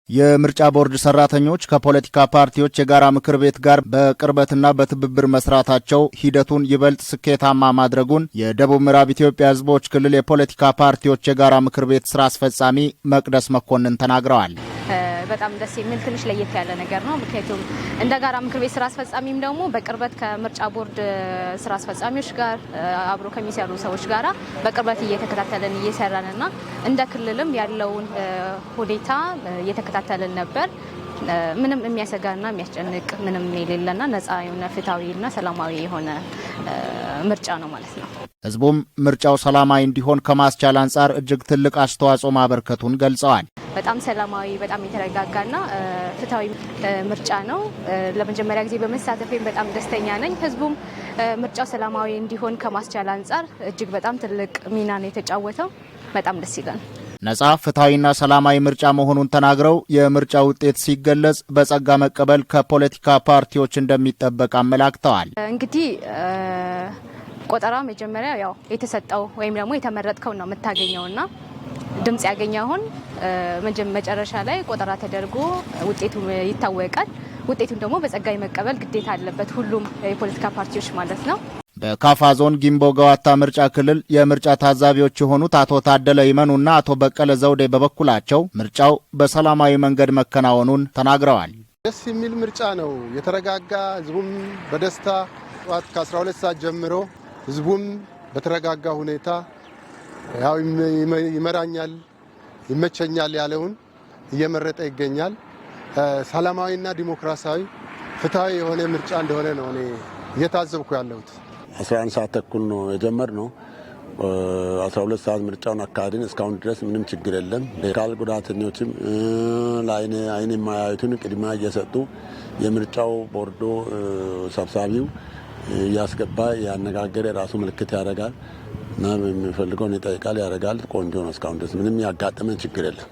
የምርጫ ቦርድ ሰራተኞች ከፖለቲካ ፓርቲዎች የጋራ ምክር ቤት ጋር በቅርበትና በትብብር መስራታቸው ሂደቱን ይበልጥ ስኬታማ ማድረጉን የደቡብ ምዕራብ ኢትዮጵያ ሕዝቦች ክልል የፖለቲካ ፓርቲዎች የጋራ ምክር ቤት ስራ አስፈጻሚ መቅደስ መኮንን ተናግረዋል። በጣም ደስ የሚል ትንሽ ለየት ያለ ነገር ነው። ምክንያቱም እንደ ጋራ ምክር ቤት ስራ አስፈጻሚም ደግሞ በቅርበት ከምርጫ ቦርድ ስራ አስፈጻሚዎች ጋር አብሮ ከሚሰሩ ሰዎች ጋር በቅርበት እየተከታተልን እየሰራንና እንደ ክልልም ያለውን ሁኔታ እየተከታተልን ነበር። ምንም የሚያሰጋና የሚያስጨንቅ ምንም የሌለና ነፃ የሆነ ፍትሃዊና ሰላማዊ የሆነ ምርጫ ነው ማለት ነው። ህዝቡም ምርጫው ሰላማዊ እንዲሆን ከማስቻል አንጻር እጅግ ትልቅ አስተዋጽኦ ማበርከቱን ገልጸዋል። በጣም ሰላማዊ በጣም የተረጋጋና ፍትሃዊ ምርጫ ነው። ለመጀመሪያ ጊዜ በመሳተፌም በጣም ደስተኛ ነኝ። ህዝቡም ምርጫው ሰላማዊ እንዲሆን ከማስቻል አንጻር እጅግ በጣም ትልቅ ሚና ነው የተጫወተው። በጣም ደስ ይላል። ነጻ ፍትሃዊና ሰላማዊ ምርጫ መሆኑን ተናግረው የምርጫ ውጤት ሲገለጽ በጸጋ መቀበል ከፖለቲካ ፓርቲዎች እንደሚጠበቅ አመላክተዋል። እንግዲህ ቆጠራ መጀመሪያ ያው የተሰጠው ወይም ደግሞ የተመረጥከው ነው የምታገኘውና ድምጽ ያገኘውን መጨረሻ ላይ ቆጠራ ተደርጎ ውጤቱ ይታወቃል። ውጤቱን ደግሞ በጸጋ መቀበል ግዴታ አለበት ሁሉም የፖለቲካ ፓርቲዎች ማለት ነው። በካፋ ዞን ጊምቦ ገዋታ ምርጫ ክልል የምርጫ ታዛቢዎች የሆኑት አቶ ታደለ ይመኑና አቶ በቀለ ዘውዴ በበኩላቸው ምርጫው በሰላማዊ መንገድ መከናወኑን ተናግረዋል። ደስ የሚል ምርጫ ነው። የተረጋጋ ህዝቡም በደስታ ጠዋት ከ12 ሰዓት ጀምሮ ህዝቡም በተረጋጋ ሁኔታ ያው ይመራኛል ይመቸኛል ያለውን እየመረጠ ይገኛል። ሰላማዊና ዲሞክራሲያዊ ፍትሃዊ የሆነ ምርጫ እንደሆነ ነው እኔ እየታዘብኩ ያለሁት። 11 ሰዓት ተኩል ነው የጀመርነው። 12 ሰዓት ምርጫውን አካሄድን። እስካሁን ድረስ ምንም ችግር የለም። ለአካል ጉዳተኞችም ለአይን የማያዩትን ቅድሚያ እየሰጡ የምርጫው ቦርዶ ሰብሳቢው እያስገባ ያነጋገረ ራሱ ምልክት ያደርጋል እና የሚፈልገውን ይጠይቃል ያደርጋል። ቆንጆ ነው። እስካሁን ድረስ ምንም ያጋጠመን ችግር የለም።